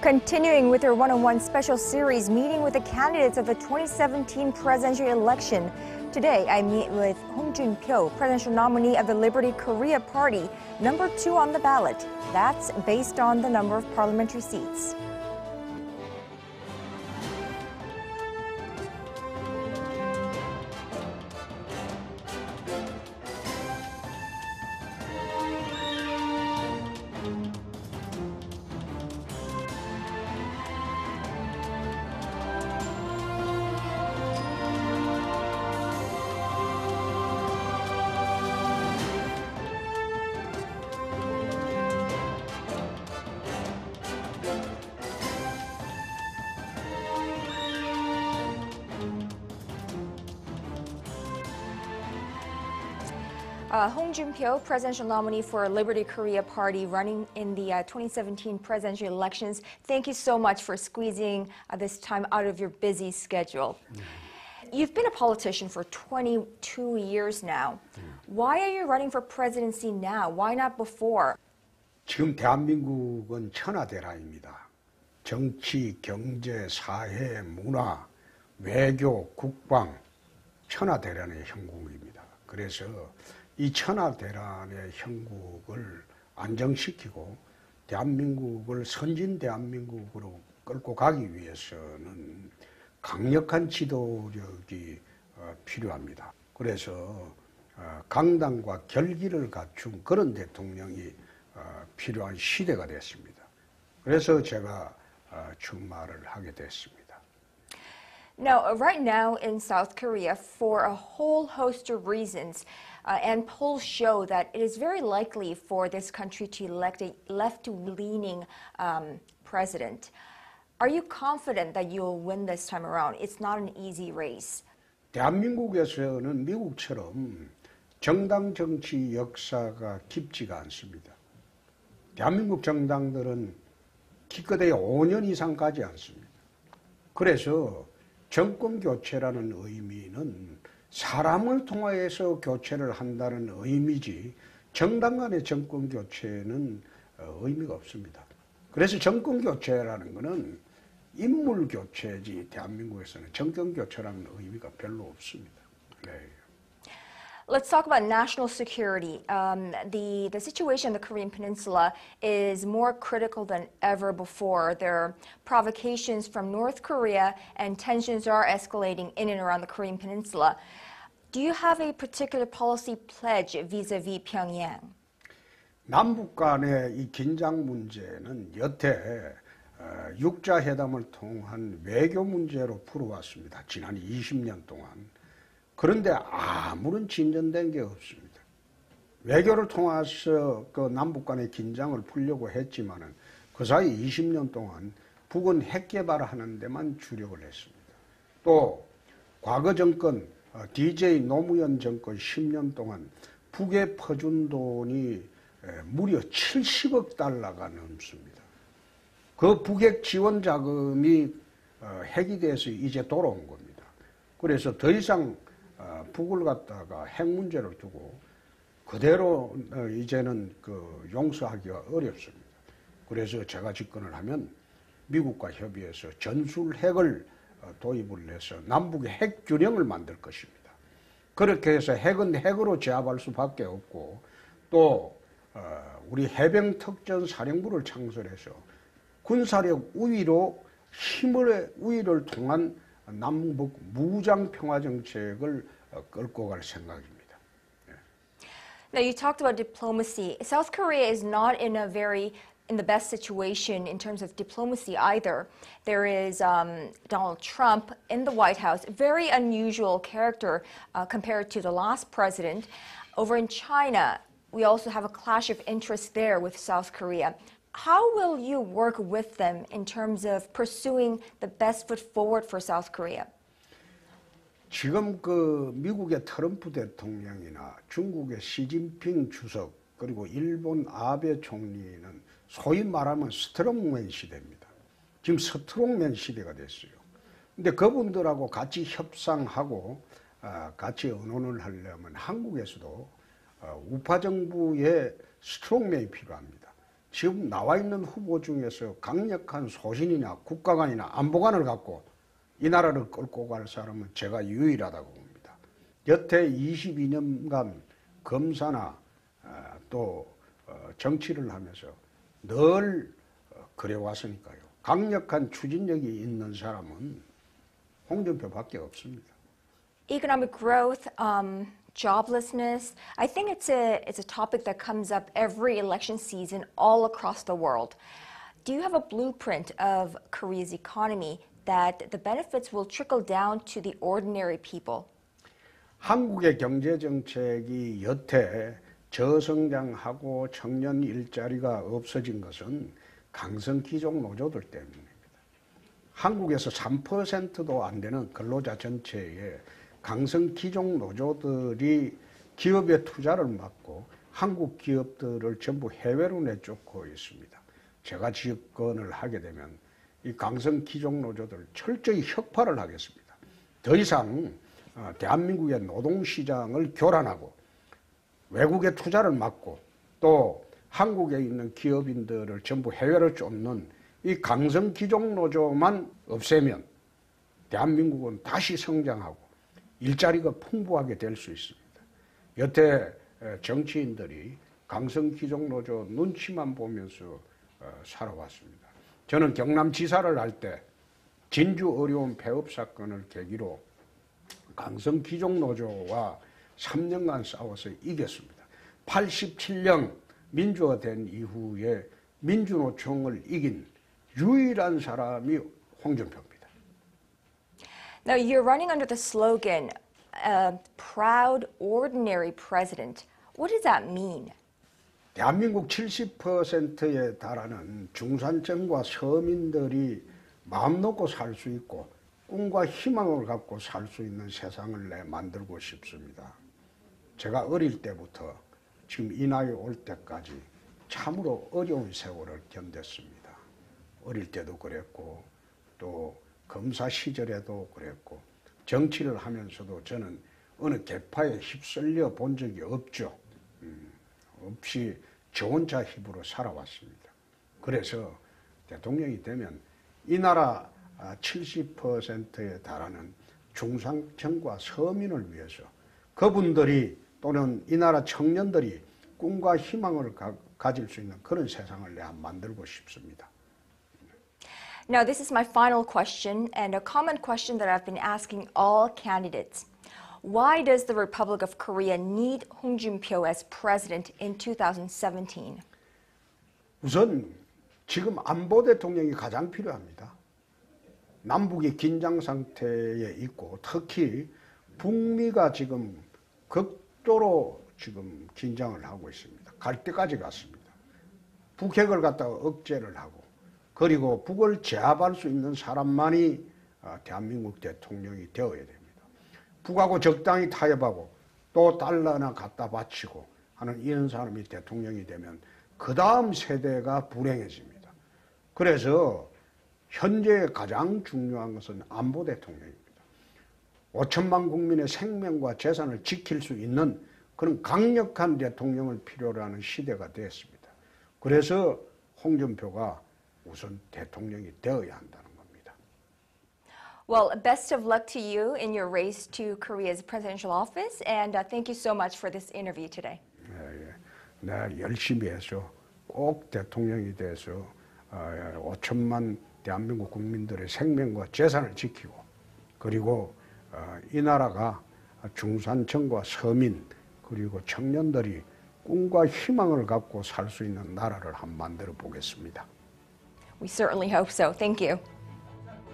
Continuing with our one-on-one special series, meeting with the candidates of the 2017 presidential election. Today, I meet with Hong Jun-pyo, presidential nominee of the Liberty Korea Party, number 2 on the ballot. That's based on the number of parliamentary seats. Hong Jun-pyo, presidential nominee for Liberty Korea Party, running in the 2017 presidential elections. Thank you so much for squeezing this time out of your busy schedule. You've been a politician for 22 years now. Why are you running for presidency now? Why not before? 지금 대한민국은 천하대란입니다. 정치, 경제, 사회, 문화, 외교, 국방, 천하대란의 형국입니다. 그래서 이 천하대란의 형국을 안정시키고 대한민국을 선진 대한민국으로 끌고 가기 위해서는 강력한 지도력이 필요합니다. 그래서 강단과 결기를 갖춘 그런 대통령이 필요한 시대가 됐습니다. 그래서 제가 출마를 하게 됐습니다. Now, right now in South Korea, for a whole host of reasons, and polls show that it is very likely for this country to elect a left-leaning president. Are you confident that you'll win this time around? It's not an easy race. 대한민국에서는 미국처럼 정당 정치 역사가 깊지가 않습니다. 대한민국 정당들은 기껏해야 5년 이상 가지 않습니다. 그래서 정권 교체라는 의미는 사람을 통해서 교체를 한다는 의미지 정당 간의 정권 교체는 의미가 없습니다. 그래서 정권 교체라는 것은 인물 교체지 대한민국에서는 정권 교체라는 의미가 별로 없습니다. 네. Let's talk about national security. The situation in the Korean Peninsula is more critical than ever before. There are provocations from North Korea and tensions are escalating in and around the Korean Peninsula. Do you have a particular policy pledge vis-a-vis Pyongyang? 남북 간의 이 긴장 문제는 여태 육자회담을 통한 외교 문제로 풀어왔습니다. 지난 20년 동안. 그런데 아무런 진전된 게 없습니다. 외교를 통해서 그 남북 간의 긴장을 풀려고 했지만은 그 사이 20년 동안 북은 핵 개발하는 데만 주력을 했습니다. 또 과거 정권 DJ 노무현 정권 10년 동안 북에 퍼준 돈이 무려 70억 달러가 넘습니다. 그 북핵 지원 자금이 핵이 돼서 이제 돌아온 겁니다. 그래서 더 이상 북을 갖다가 핵 문제를 두고 그대로 이제는 용서하기가 어렵습니다. 그래서 제가 집권을 하면 미국과 협의해서 전술 핵을 도입을 해서 남북의 핵 균형을 만들 것입니다. 그렇게 해서 핵은 핵으로 제압할 수밖에 없고 또 우리 해병특전 사령부를 창설해서 군사력 우위로 힘의 우위를 통한 남북 무장 평화 정책을 끌고 갈 생각입니다. Now you talked about diplomacy. South Korea is not in the best situation in terms of diplomacy either. There is Donald Trump in the White House, very unusual character compared to the last president. Over in China, we also have a clash of interests there with South Korea. How will you work with them in terms of pursuing the best foot forward for South Korea? 지금 미국의 트럼프 대통령이나 중국의 시진핑 주석 그리고 일본 아베 총리는 소위 말하면 스트롱맨 시대입니다. 지금 스트롱맨 시대가 됐어요. 근데 그분들하고 같이 협상하고 같이 의논을 하려면 한국에서도 우파 정부의 스트롱맨이 필요합니다. 지금 나와 있는 후보 중에서 강력한 소신이나 국가관이나 안보관을 갖고 이 나라를 끌고 갈 사람은 제가 유일하다고 봅니다. 여태 22년간 검사나 또 정치를 하면서 늘 그래왔으니까요. 강력한 추진력이 있는 사람은 홍준표밖에 없습니다. Economic growth, joblessness. I think it's a topic that comes up every election season all across the world. Do you have a blueprint of Korea's economy that the benefits will trickle down to the ordinary people? 한국의 경제 정책이 여태 저성장하고 청년 일자리가 없어진 것은 강성 귀족 노조들 때문입니다. 한국에서 3%도 안 되는 근로자 전체의 강성 귀족 노조들이 기업의 투자를 막고 한국 기업들을 전부 해외로 내쫓고 있습니다. 제가 집권을 하게 되면 이 강성 귀족 노조들 철저히 혁파를 하겠습니다. 더 이상 대한민국의 노동시장을 교란하고 외국의 투자를 막고 또 한국에 있는 기업인들을 전부 해외로 쫓는 이 강성 귀족 노조만 없애면 대한민국은 다시 성장하고 일자리가 풍부하게 될 수 있습니다. 여태 정치인들이 강성 귀족 노조 눈치만 보면서 살아왔습니다. 저는 경남지사를 할 때 진주 어려운 폐업 사건을 계기로 강성 귀족 노조와 3년간 싸워서 이겼습니다. 87년 민주화된 이후에 민주노총을 이긴 유일한 사람이 홍준표입니다. Now, you're running under the slogan, proud, ordinary president. What does that mean? 대한민국 70%에 달하는 중산층과 서민들이 마음 놓고 살 수 있고 꿈과 희망을 갖고 살 수 있는 세상을 만들고 싶습니다. 제가 어릴 때부터 지금 이 나이 올 때까지 참으로 어려운 세월을 견뎠습니다. 어릴 때도 그랬고 또 검사 시절에도 그랬고 정치를 하면서도 저는 어느 계파에 휩쓸려 본 적이 없죠. 없이 저 혼자 힘으로 살아왔습니다. 그래서 대통령이 되면 이 나라 70%에 달하는 중산층과 서민을 위해서 그분들이 또는 이 나라 청년들이 꿈과 희망을 가질 수 있는 그런 세상을 내가 만들고 싶습니다. Now, this is my final question and a common question that I've been asking all candidates. Why does the Republic of Korea need Hong Joon-pyo as president in 2017? 우선 지금 안보 대통령이 가장 필요합니다. 남북이 긴장 상태에 있고 특히 북미가 지금 극도로 지금 긴장을 하고 있습니다. 갈 때까지 갔습니다. 북핵을 갖다가 억제를 하고 그리고 북을 제압할 수 있는 사람만이 대한민국 대통령이 되어야 됩니다. 북하고 적당히 타협하고 또 달러나 갖다 바치고 하는 이런 사람이 대통령이 되면 그 다음 세대가 불행해집니다. 그래서 현재 가장 중요한 것은 안보 대통령입니다. 5천만 국민의 생명과 재산을 지킬 수 있는 그런 강력한 대통령을 필요로 하는 시대가 됐습니다. 그래서 홍준표가 우선 대통령이 되어야 한다는 겁니다. Well, best of luck to you in your race to Korea's presidential office, and thank you so much for this interview today. 내가 열심히 해서 꼭 대통령이 돼서 5천만 대한민국 국민들의 생명과 재산을 지키고 그리고 이 나라가 중산층과 서민 그리고 청년들이 꿈과 희망을 갖고 살 수 있는 나라를 한번 만들어 보겠습니다. We certainly hope so. Thank you.